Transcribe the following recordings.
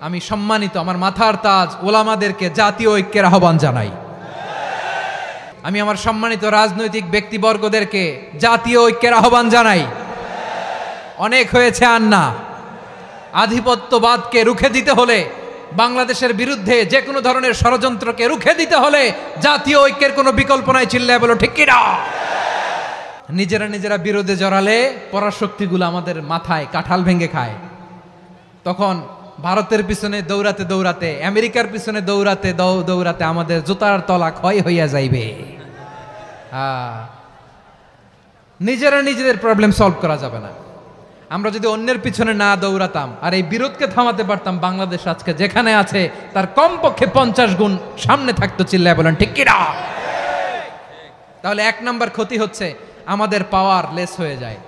আমি সম্মানিত আমার মাথার তাজ ওলামাদেরকে জাতীয় ঐক্যের আহ্বান জানাই। আমি আমার সম্মানিত রাজনৈতিক ব্যক্তিবর্গদেরকে জাতীয় ঐক্যের আহ্বান জানাই। অনেক হয়েছে আর না। আধিপত্যবাদকে রুখে দিতে হলে, বাংলাদেশের বিরুদ্ধে যে কোনো ধরনের ষড়যন্ত্রকে রুখে দিতে হলে জাতীয় ঐক্যের কোনো বিকল্প নাই। চিল্লায় বলো ঠিক কিনা? নিজেরা বিরোধে জড়ালে পরাশক্তিগুলো আমাদের মাথায় কাঁঠাল ভেঙে খায়। তখন ভারতের পিছনে দৌড়াতে দৌড়াতে, আমেরিকার পিছনে দৌড়াতে দৌড়াতে আমাদের জুতার তলা ক্ষয় হইয়া যাইবে। নিজেদের প্রবলেম সলভ করা যাবে না। আমরা যদি অন্যের পিছনে না দৌড়াতাম আর এই বিরোধকে থামাতে পারতাম, বাংলাদেশ আজকে যেখানে আছে তার কমপক্ষে 50 গুণ সামনে থাকতো। চিল্লায় বলেন ঠিক কিনা? তাহলে 1 নাম্বার ক্ষতি হচ্ছে আমাদের পাওয়ার লেস হয়ে যায়,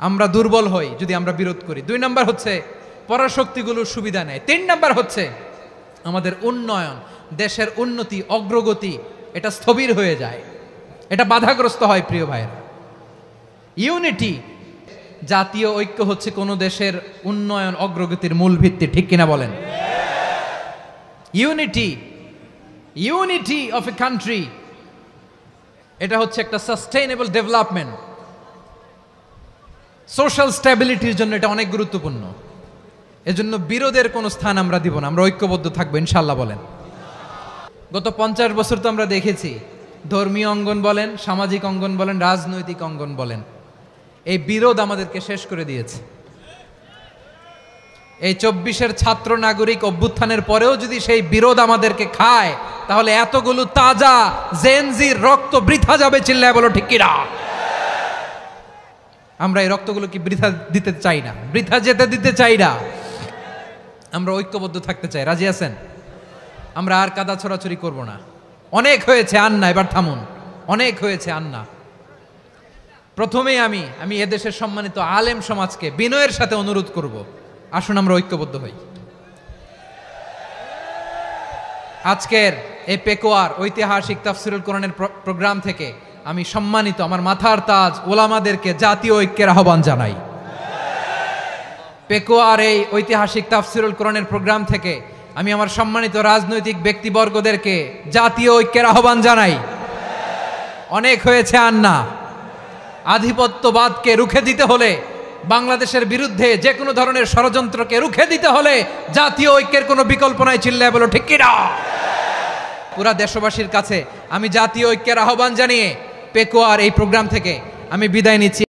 আমরা দুর্বল হই যদি আমরা বিরোধ করি। 2 নাম্বার হচ্ছে পরাশক্তিগুলোর সুবিধা নেয়। 3 নাম্বার হচ্ছে আমাদের উন্নয়ন, দেশের উন্নতি, অগ্রগতি এটা স্থবির হয়ে যায়, এটা বাধাগ্রস্ত হয়। প্রিয় ভাইয়েরা, ইউনিটি, জাতীয় ঐক্য হচ্ছে কোন দেশের উন্নয়ন অগ্রগতির মূল ভিত্তি। ঠিক কিনা বলেন? ইউনিটি অফ এ কান্ট্রি, এটা হচ্ছে একটা সাস্টেইনেবল ডেভেলপমেন্ট, সোশ্যাল স্ট্যাবিলিটির জন্য এটা অনেক গুরুত্বপূর্ণ। এজন্য বিরোধের কোনো স্থান আমরা দিব না, আমরা ঐক্যবদ্ধ থাকবো ইনশাআল্লাহ। বলেন। গত 50 বছর তো আমরা দেখেছি, ধর্মীয় অঙ্গন বলেন, সামাজিক অঙ্গন বলেন, রাজনৈতিক অঙ্গন বলেন, এই বিরোধ আমাদেরকে শেষ করে দিয়েছে। এই 24-এর ছাত্র নাগরিক অভ্যুত্থানের পরেও যদি সেই বিরোধ আমাদেরকে খায়, তাহলে এতগুলো তাজা জেনজির রক্ত বৃথা যাবে। চিল্লায় বলো ঠিক কিনা? আমরা এই রক্তগুলো কি বৃথা দিতে চাই না, বৃথা যেতে দিতে চাই না। আমরা ঐক্যবদ্ধ থাকতে চাই। রাজি আছেন? আমরা আর কাদা ছোড়াছড়ি করব না। অনেক হয়েছে আর না, এবার থামুন। অনেক হয়েছে আর না। প্রথমেই আমি এদেশের সম্মানিত আলেম সমাজকে বিনয়ের সাথে অনুরোধ করব, আসুন আমরা ঐক্যবদ্ধ হই। আজকের এই পেকুয়ার ঐতিহাসিক তাফসিরুল কোরআনের প্রোগ্রাম থেকে আমি সম্মানিত আমার মাথার তাজ ওলামাদেরকে জাতীয় ঐক্যের আহ্বান জানাই। পেকুয়ার এই ঐতিহাসিক তাফসিরুল কোরআনের প্রোগ্রাম থেকে আমি আমার সম্মানিত রাজনৈতিক ব্যক্তিবর্গদেরকে জাতীয় ঐক্যের আহ্বান জানাই। অনেক হয়েছে আর না। আধিপত্যবাদকে রুখে দিতে হলে, বাংলাদেশের বিরুদ্ধে যে কোনো ধরনের ষড়যন্ত্রকে রুখে দিতে হলে জাতীয় ঐক্যের কোনো বিকল্প নাই। চিল্লায় বলো ঠিক কিনা? পুরা দেশবাসীর কাছে আমি জাতীয় ঐক্যের আহ্বান জানিয়ে পেকুয়ার এই প্রোগ্রাম থেকে আমি বিদায় নিচ্ছি।